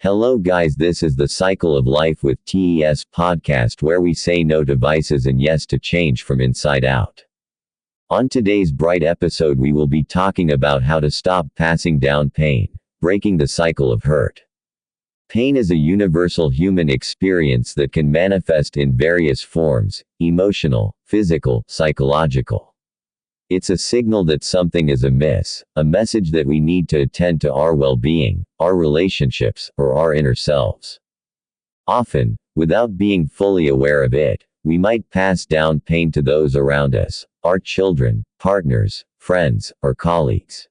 Hello guys, this is the Cycle of Life with TES podcast where we say no to vices and yes to change from inside out. On today's bright episode we will be talking about how to stop passing down pain, breaking the cycle of hurt. Pain is a universal human experience that can manifest in various forms: emotional, physical, psychological. It's a signal that something is amiss, a message that we need to attend to our well-being, our relationships, or our inner selves. Often, without being fully aware of it, we might pass down pain to those around us, our children, partners, friends, or colleagues.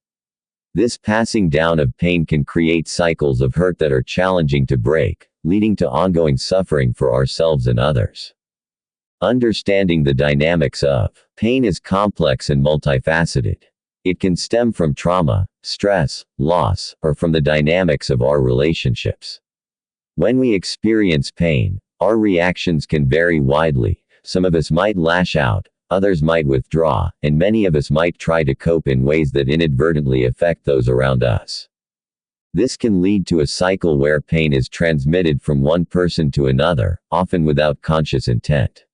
This passing down of pain can create cycles of hurt that are challenging to break, leading to ongoing suffering for ourselves and others. Understanding the dynamics of pain is complex and multifaceted. It can stem from trauma, stress, loss, or from the dynamics of our relationships. When we experience pain, our reactions can vary widely. Some of us might lash out, others might withdraw, and many of us might try to cope in ways that inadvertently affect those around us. This can lead to a cycle where pain is transmitted from one person to another, often without conscious intent.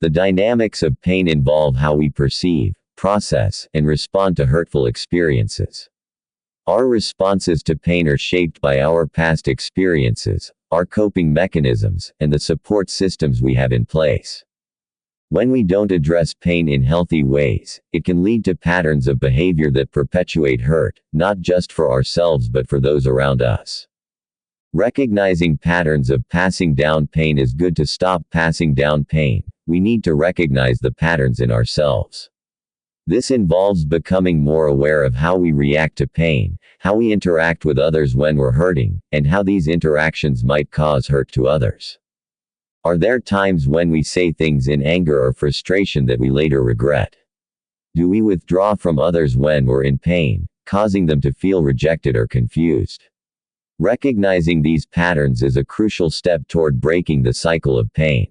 The dynamics of pain involve how we perceive, process, and respond to hurtful experiences. Our responses to pain are shaped by our past experiences, our coping mechanisms, and the support systems we have in place. When we don't address pain in healthy ways, it can lead to patterns of behavior that perpetuate hurt, not just for ourselves but for those around us. Recognizing patterns of passing down pain is good. To stop passing down pain, we need to recognize the patterns in ourselves. This involves becoming more aware of how we react to pain, how we interact with others when we're hurting, and how these interactions might cause hurt to others. Are there times when we say things in anger or frustration that we later regret? Do we withdraw from others when we're in pain, causing them to feel rejected or confused? Recognizing these patterns is a crucial step toward breaking the cycle of pain.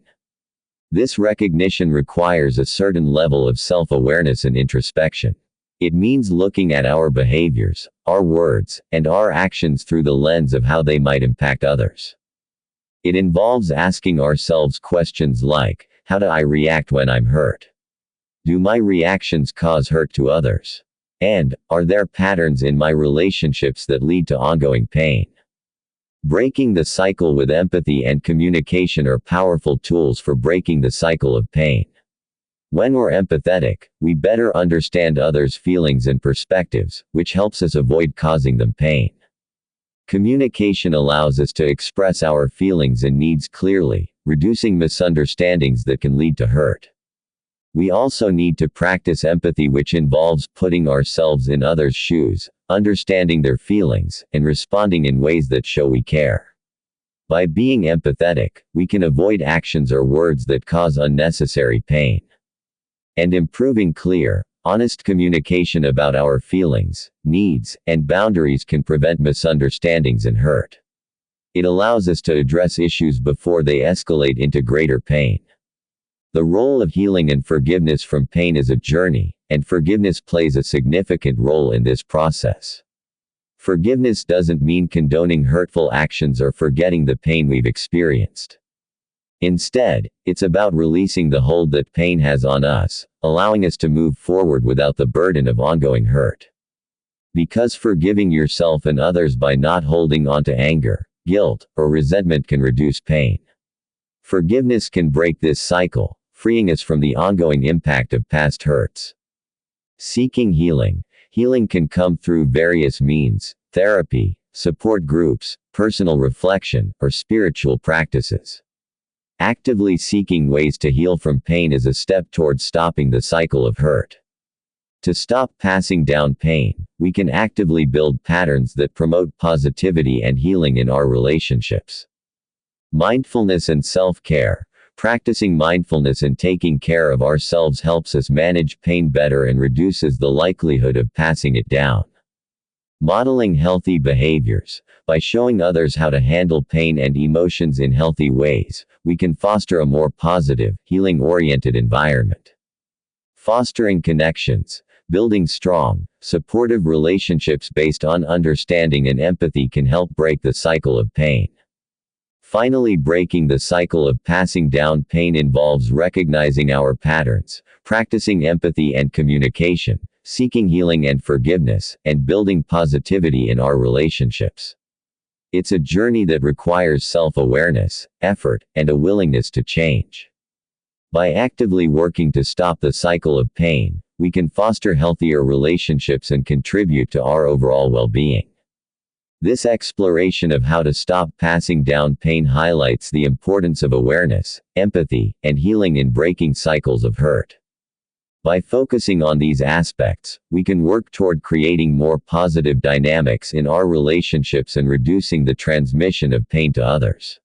This recognition requires a certain level of self-awareness and introspection. It means looking at our behaviors, our words, and our actions through the lens of how they might impact others. It involves asking ourselves questions like, how do I react when I'm hurt? Do my reactions cause hurt to others? And, are there patterns in my relationships that lead to ongoing pain? Breaking the cycle with empathy and communication are powerful tools for breaking the cycle of pain. When we're empathetic, we better understand others' feelings and perspectives, which helps us avoid causing them pain. Communication allows us to express our feelings and needs clearly, reducing misunderstandings that can lead to hurt. We also need to practice empathy, which involves putting ourselves in others' shoes, understanding their feelings, and responding in ways that show we care. By being empathetic, we can avoid actions or words that cause unnecessary pain. And improving clear, honest communication about our feelings, needs, and boundaries can prevent misunderstandings and hurt. It allows us to address issues before they escalate into greater pain. The role of healing and forgiveness from pain is a journey, and forgiveness plays a significant role in this process. Forgiveness doesn't mean condoning hurtful actions or forgetting the pain we've experienced. Instead, it's about releasing the hold that pain has on us, allowing us to move forward without the burden of ongoing hurt. Because forgiving yourself and others by not holding on to anger, guilt, or resentment can reduce pain. Forgiveness can break this cycle, freeing us from the ongoing impact of past hurts. Seeking healing. Healing can come through various means: therapy, support groups, personal reflection, or spiritual practices. Actively seeking ways to heal from pain is a step towards stopping the cycle of hurt. To stop passing down pain, we can actively build patterns that promote positivity and healing in our relationships. Mindfulness and self-care. Practicing mindfulness and taking care of ourselves helps us manage pain better and reduces the likelihood of passing it down. Modeling healthy behaviors. By showing others how to handle pain and emotions in healthy ways, we can foster a more positive, healing-oriented environment. Fostering connections. Building strong, supportive relationships based on understanding and empathy can help break the cycle of pain. Finally, breaking the cycle of passing down pain involves recognizing our patterns, practicing empathy and communication, seeking healing and forgiveness, and building positivity in our relationships. It's a journey that requires self-awareness, effort, and a willingness to change. By actively working to stop the cycle of pain, we can foster healthier relationships and contribute to our overall well-being. This exploration of how to stop passing down pain highlights the importance of awareness, empathy, and healing in breaking cycles of hurt. By focusing on these aspects, we can work toward creating more positive dynamics in our relationships and reducing the transmission of pain to others.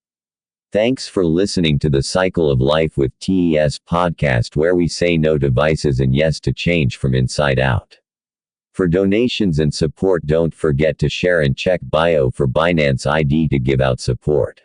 Thanks for listening to the Cycle of Life with TES podcast, where we say no to vices and yes to change from inside out. For donations and support, don't forget to share and check bio for Binance ID to give out support.